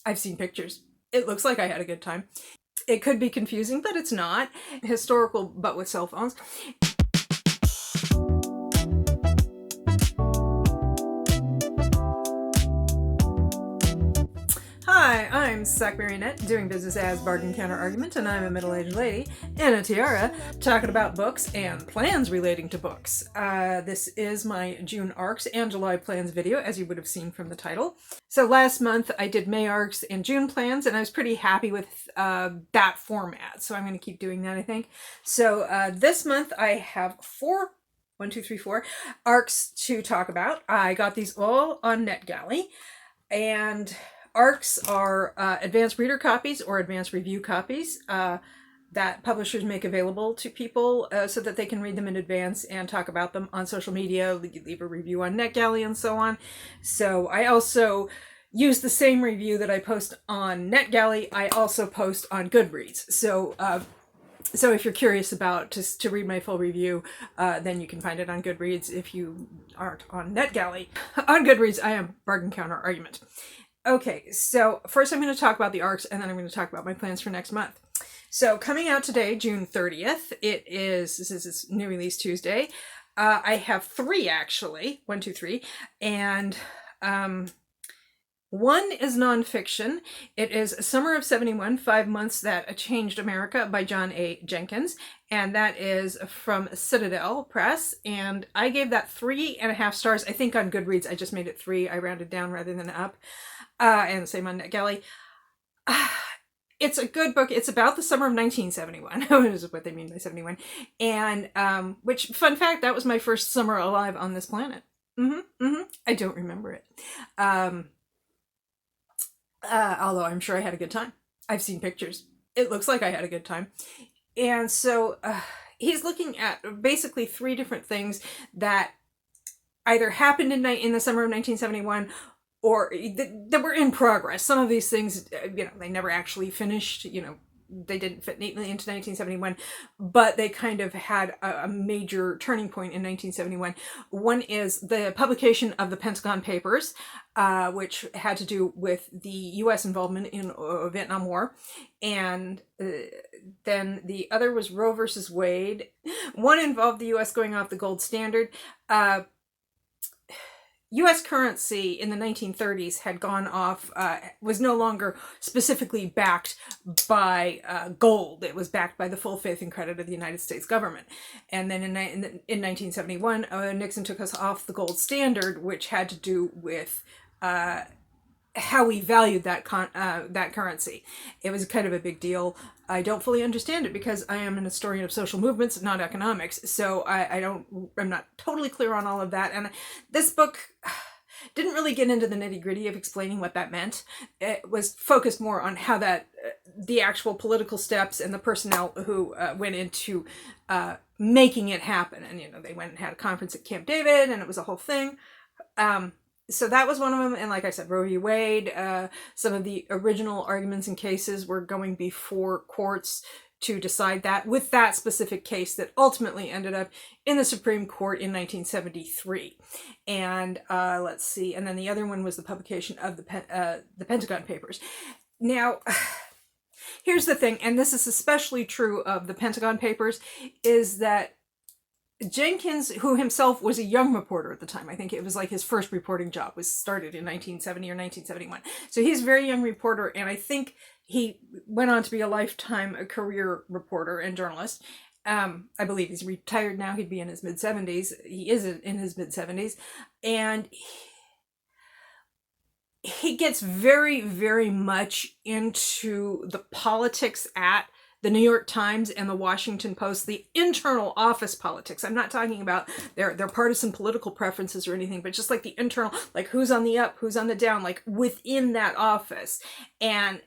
I've seen pictures. It looks like I had a good time. It could be confusing, but it's not. Historical, but with cell phones. Hi, I'm Sack Marionette, doing business as Bargain Counter Argument, and I'm a middle-aged lady in a tiara talking about books and plans relating to books. This is my June arcs and July plans video, as you would have seen from the title. So last month I did May arcs and June plans, and I was pretty happy with that format, so I'm going to keep doing that, I think. So this month I have four arcs to talk about. I got these all on NetGalley, and ARCs are advanced reader copies or advanced review copies that publishers make available to people so that they can read them in advance and talk about them on social media, leave a review on NetGalley and so on. So I also use the same review that I post on NetGalley, I also post on Goodreads. So if you're curious about to read my full review, then you can find it on Goodreads if you aren't on NetGalley. On Goodreads, I am Bargain Counter Argument. Okay, so first I'm going to talk about the arcs, and then I'm going to talk about my plans for next month. So coming out today, June 30th, this is New Release Tuesday. I have three, actually. 1, 2, 3. And one is nonfiction. It is Summer of 71, 5 Months That Changed America by John A. Jenkins. And that is from Citadel Press. And I gave that 3.5 stars. I think on Goodreads I just made it 3. I rounded down rather than up. And same on NetGalley. It's a good book. It's about the summer of 1971, which is what they mean by 71. And, which, fun fact, that was my first summer alive on this planet. I don't remember it. Although I'm sure I had a good time. I've seen pictures. It looks like I had a good time. And so, he's looking at basically 3 different things that either happened in the summer of 1971 or that were in progress. Some of these things, they never actually finished, they didn't fit neatly into 1971, but they kind of had a major turning point in 1971. One is the publication of the Pentagon Papers, which had to do with the U.S. involvement in the Vietnam War. And then the other was Roe versus Wade. One involved the U.S. going off the gold standard. U.S. currency in the 1930s had gone off, was no longer specifically backed by gold. It was backed by the full faith and credit of the United States government. And then in 1971, Nixon took us off the gold standard, which had to do with how we valued that currency. It was kind of a big deal. I don't fully understand it because I am an historian of social movements, not economics. So I'm not totally clear on all of that. And this book didn't really get into the nitty-gritty of explaining what that meant. It was focused more on how the actual political steps and the personnel who went into making it happen. And, they went and had a conference at Camp David, and it was a whole thing. So that was one of them. And like I said, Roe v. Wade, some of the original arguments and cases were going before courts to decide that, with that specific case that ultimately ended up in the Supreme Court in 1973. And let's see. And then the other one was the publication of the Pentagon Papers. Now, here's the thing, and this is especially true of the Pentagon Papers, is that Jenkins, who himself was a young reporter at the time, I think it was like his first reporting job was started in 1970 or 1971. So he's a very young reporter, and I think he went on to be a lifetime career reporter and journalist. I believe he's retired now. He'd be in his mid-70s. He is in his mid-70s. And he gets very, very much into the politics at the New York Times and the Washington Post, the internal office politics. I'm not talking about their partisan political preferences or anything, but just like the internal, like who's on the up, who's on the down, like within that office. And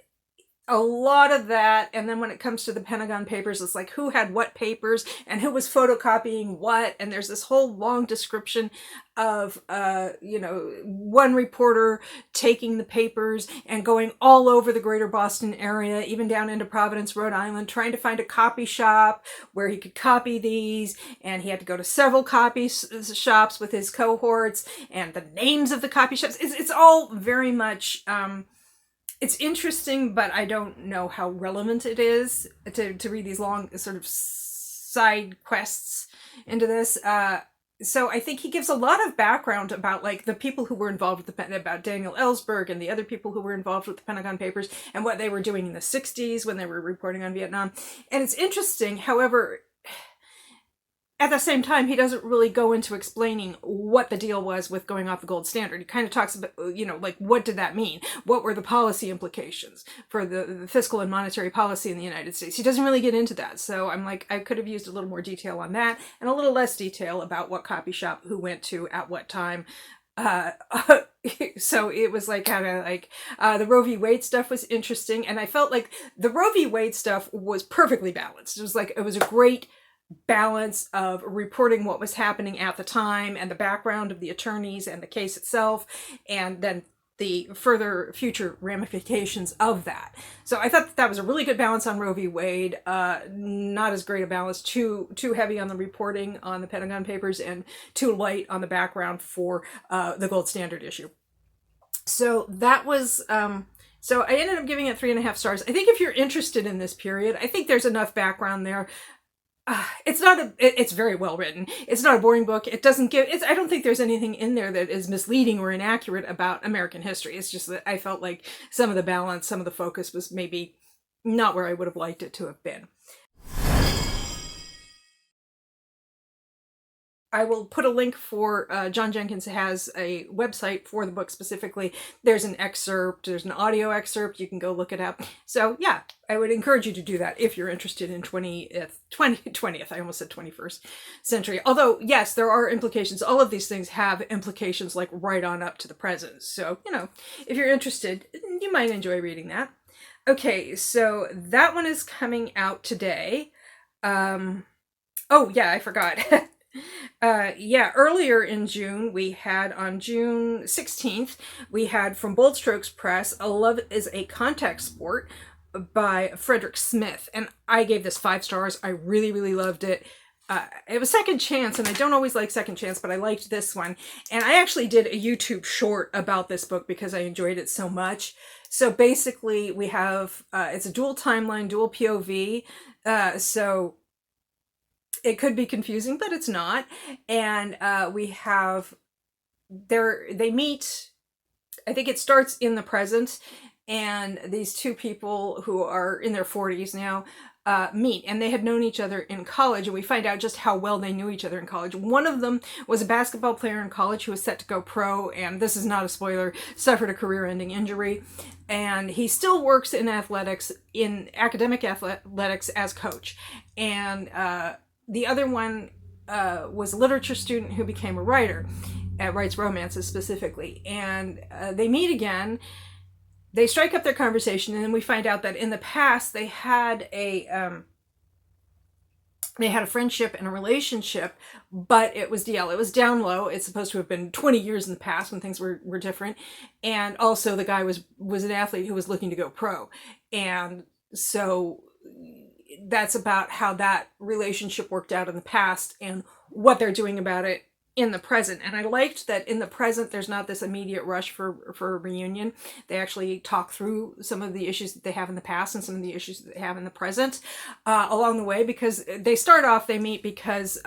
a lot of that, and then when it comes to the Pentagon Papers, it's like who had what papers and who was photocopying what, and there's this whole long description of one reporter taking the papers and going all over the greater Boston area, even down into Providence, Rhode Island, trying to find a copy shop where he could copy these, and he had to go to several copy shops with his cohorts, and the names of the copy shops, it's all very much it's interesting, but I don't know how relevant it is to read these long sort of side quests into this. So I think he gives a lot of background about like the people who were involved with about Daniel Ellsberg and the other people who were involved with the Pentagon Papers and what they were doing in the 60s when they were reporting on Vietnam. And it's interesting, however, at the same time, he doesn't really go into explaining what the deal was with going off the gold standard. He kind of talks about, like, what did that mean? What were the policy implications for the fiscal and monetary policy in the United States? He doesn't really get into that. So I'm like, I could have used a little more detail on that and a little less detail about what copy shop, who went to, at what time. So it was like kind of like the Roe v. Wade stuff was interesting. And I felt like the Roe v. Wade stuff was perfectly balanced. It was a great balance of reporting what was happening at the time and the background of the attorneys and the case itself, and then the further future ramifications of that. So I thought that was a really good balance on Roe v. Wade. Not as great a balance, too heavy on the reporting on the Pentagon Papers and too light on the background for the gold standard issue. So that was... So I ended up giving it 3.5 stars. I think if you're interested in this period, I think there's enough background there. It's very well written. It's not a boring book. It doesn't give, I don't think there's anything in there that is misleading or inaccurate about American history. It's just that I felt like some of the balance, some of the focus was maybe not where I would have liked it to have been. I will put a link for, John Jenkins has a website for the book specifically. There's an excerpt, there's an audio excerpt, you can go look it up. So yeah, I would encourage you to do that if you're interested in 20th, I almost said 21st century. Although, yes, there are implications. All of these things have implications like right on up to the present. So, if you're interested, you might enjoy reading that. Okay, so that one is coming out today. Oh yeah, I forgot. Earlier in June, we had on June 16th, we had from Bold Strokes Press, A Love is a Contact Sport by Frederick Smith. And I gave this 5 stars. I really, really loved it. It was Second Chance, and I don't always like Second Chance, but I liked this one. And I actually did a YouTube short about this book because I enjoyed it so much. So basically, we have, it's a dual timeline, dual POV. So it could be confusing, but it's not. And we have, they meet, I think it starts in the present, and these two people who are in their 40s now meet, and they had known each other in college, and we find out just how well they knew each other in college. One of them was a basketball player in college who was set to go pro, and this is not a spoiler, suffered a career-ending injury, and he still works in athletics, in academic athletics as coach. And the other one was a literature student who became a writer, writes romances specifically, and they meet again. They strike up their conversation, and then we find out that in the past they had a friendship and a relationship, but it was DL. It was down low. It's supposed to have been 20 years in the past when things were different. And also the guy was an athlete who was looking to go pro. And so that's about how that relationship worked out in the past and what they're doing about it in the present. And I liked that in the present, there's not this immediate rush for a reunion. They actually talk through some of the issues that they have in the past and some of the issues that they have in the present along the way, because they meet because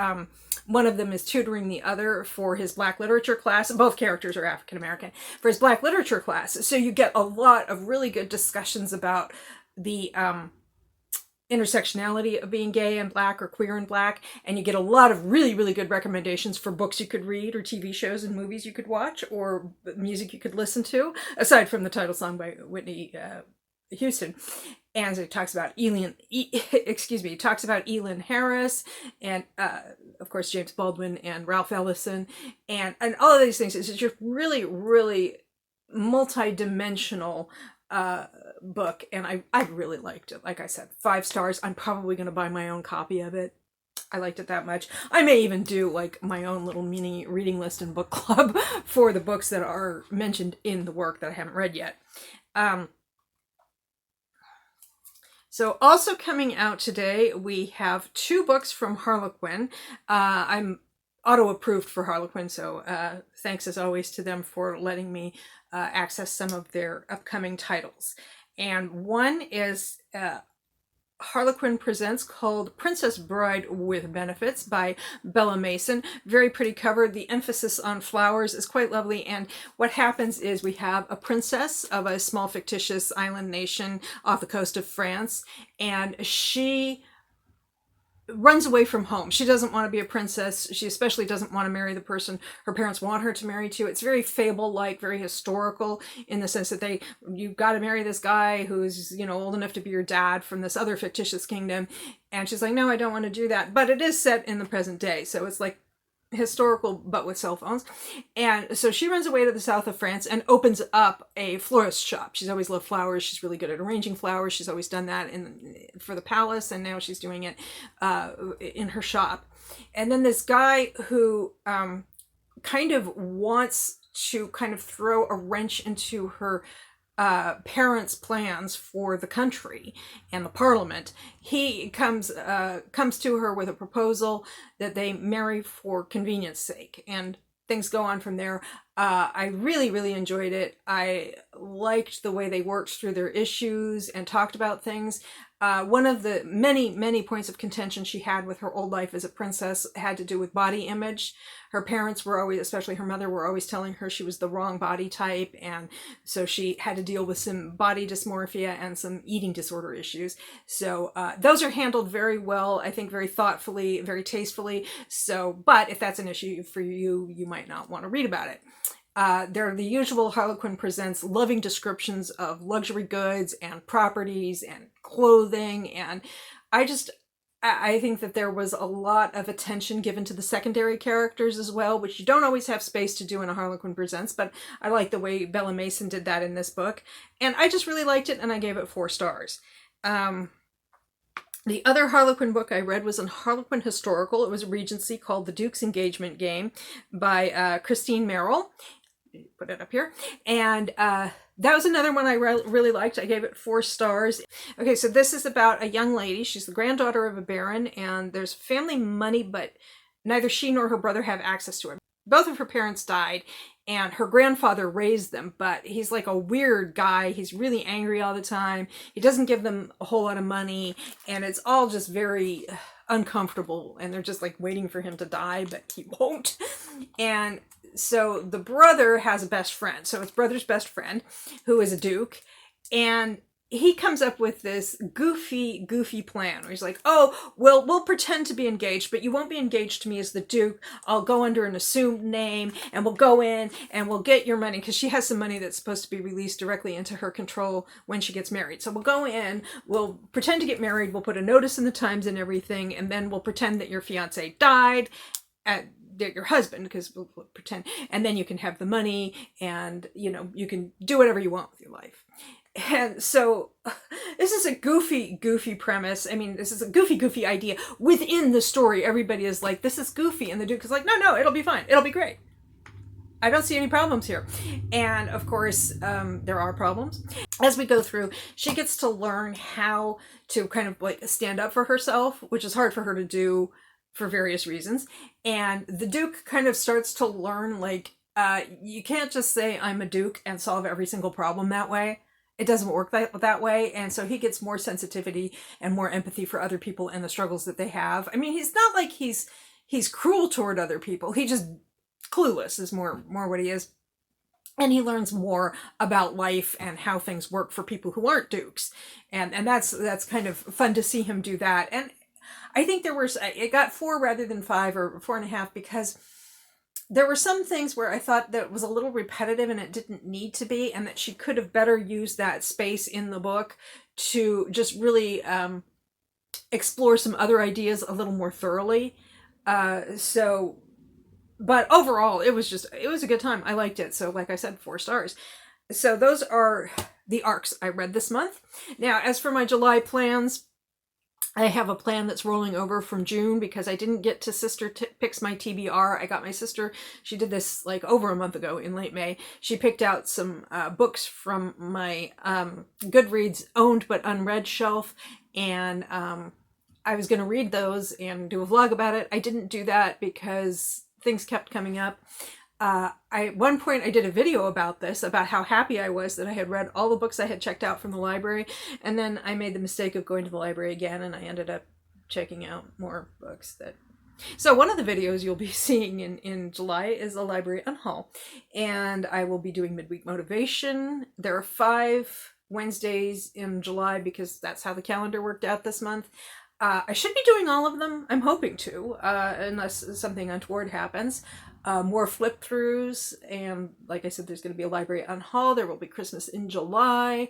one of them is tutoring the other for his Black literature class. Both characters are African American, for his Black literature class. So you get a lot of really good discussions about the intersectionality of being gay and Black or queer and Black, and you get a lot of really, really good recommendations for books you could read or TV shows and movies you could watch or music you could listen to, aside from the title song by Whitney Houston. And it talks about Elin Harris, and of course James Baldwin and Ralph Ellison, and all of these things. It's just really, really multi-dimensional book, and I really liked it. Like I said, 5 stars. I'm probably going to buy my own copy of it. I liked it that much. I may even do like my own little mini reading list and book club for the books that are mentioned in the work that I haven't read yet. So also coming out today, we have 2 books from Harlequin. I'm auto-approved for Harlequin, so thanks as always to them for letting me access some of their upcoming titles. And one is Harlequin Presents, called Princess Bride with Benefits by Bella Mason. Very pretty cover. The emphasis on flowers is quite lovely. And what happens is we have a princess of a small fictitious island nation off the coast of France, and she runs away from home. She doesn't want to be a princess. She especially doesn't want to marry the person her parents want her to marry to. It's very fable-like, very historical, in the sense that you've got to marry this guy who's, old enough to be your dad from this other fictitious kingdom. And she's like, no, I don't want to do that. But it is set in the present day. So it's like historical, but with cell phones. And so she runs away to the south of France and opens up a florist shop. She's always loved flowers. She's really good at arranging flowers. She's always done that for the palace, and now she's doing it in her shop. And then this guy who kind of wants to kind of throw a wrench into her parents' plans for the country and the parliament. He comes to her with a proposal that they marry for convenience sake, and things go on from there. I really, really enjoyed it. I liked the way they worked through their issues and talked about things. One of the many, many points of contention she had with her old life as a princess had to do with body image. Her parents were always, especially her mother, were always telling her she was the wrong body type, and so she had to deal with some body dysmorphia and some eating disorder issues. So those are handled very well, I think, very thoughtfully, very tastefully. So, but if that's an issue for you, you might not want to read about it. There are the usual Harlequin Presents loving descriptions of luxury goods and properties and clothing, and I think that there was a lot of attention given to the secondary characters as well, which you don't always have space to do in a Harlequin Presents, but I like the way Bella Mason did that in this book, and I just really liked it, and I gave it 4 stars. The other Harlequin book I read was a Harlequin historical. It was a Regency, called The Duke's Engagement Game by Christine Merrill. Put it up here. And that was another one I really liked. I gave it 4 stars. Okay, so this is about a young lady. She's the granddaughter of a baron, and there's family money, but neither she nor her brother have access to it. Both of her parents died, and her grandfather raised them, but he's like a weird guy. He's really angry all the time. He doesn't give them a whole lot of money, and it's all just very uncomfortable, and they're just like waiting for him to die, but he won't. And so the brother has a best friend. So his brother's best friend, who is a duke, and he comes up with this goofy plan where he's like, oh, well, we'll pretend to be engaged, but you won't be engaged to me as the duke. I'll go under an assumed name, and we'll go in and we'll get your money, because she has some money that's supposed to be released directly into her control when she gets married. So we'll go in, we'll pretend to get married, we'll put a notice in the Times and everything, and then we'll pretend that your fiance died, your husband, because we'll pretend, and then you can have the money, and you can do whatever you want with your life. And so this is a goofy premise. I mean, this is a goofy idea. Within the story, everybody is like, this is goofy, and the Duke is like, no, it'll be fine, it'll be great, I don't see any problems here. And of course, there are problems. As we go through, she gets to learn how to kind of like stand up for herself, which is hard for her to do for various reasons. And the Duke kind of starts to learn, like, you can't just say I'm a Duke and solve every single problem that way. It doesn't work that way. And so he gets more sensitivity and more empathy for other people and the struggles that they have. I mean, he's not like he's cruel toward other people. He just clueless is more what he is. And he learns more about life and how things work for people who aren't dukes. And that's kind of fun to see him do that. And I think it got 4 rather than 5 or 4.5, because there were some things where I thought that it was a little repetitive and it didn't need to be, and that she could have better used that space in the book to just really explore some other ideas a little more thoroughly. But overall, it was a good time. I liked it. So like I said, 4 stars. So those are the arcs I read this month. Now, as for my July plans, I have a plan that's rolling over from June, because I didn't get to Sister Picks My TBR. I got my sister, she did this like over a month ago in late May. She picked out some books from my Goodreads owned but unread shelf, and I was going to read those and do a vlog about it. I didn't do that because things kept coming up. At one point I did a video about this, about how happy I was that I had read all the books I had checked out from the library, and then I made the mistake of going to the library again, and I ended up checking out more books that. So one of the videos you'll be seeing in July is a library unhaul, and I will be doing midweek motivation. There are 5 Wednesdays in July because that's how the calendar worked out this month. I should be doing all of them. I'm hoping to, unless something untoward happens. More flip throughs, and like I said, there's going to be a library unhaul. There will be Christmas in July.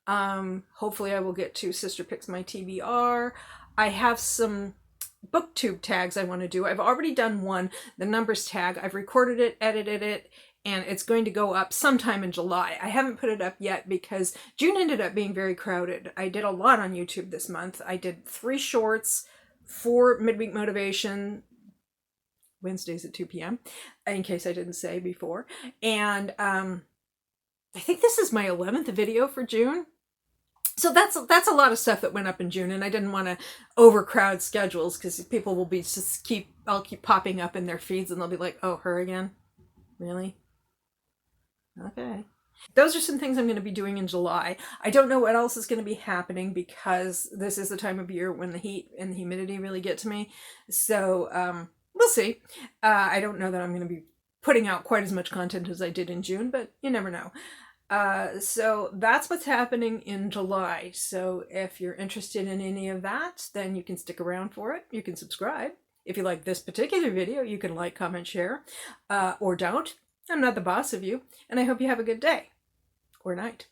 Hopefully I will get to Sister Picks My TBR. I have some booktube tags I want to do. I've already done one, the numbers tag. I've recorded it, edited it, and it's going to go up sometime in July. I haven't put it up yet because June ended up being very crowded. I did a lot on YouTube this month. I did 3 shorts, 4 midweek motivation, Wednesdays at 2 p.m., in case I didn't say before. And I think this is my 11th video for June. So that's a lot of stuff that went up in June, and I didn't want to overcrowd schedules because people will be I'll keep popping up in their feeds, and they'll be like, oh, her again? Really? Okay. Those are some things I'm going to be doing in July. I don't know what else is going to be happening because this is the time of year when the heat and the humidity really get to me. So we'll see. I don't know that I'm going to be putting out quite as much content as I did in June, but you never know. So that's what's happening in July. So if you're interested in any of that, then you can stick around for it. You can subscribe. If you like this particular video, you can like, comment, share, or don't. I'm not the boss of you, and I hope you have a good day or night.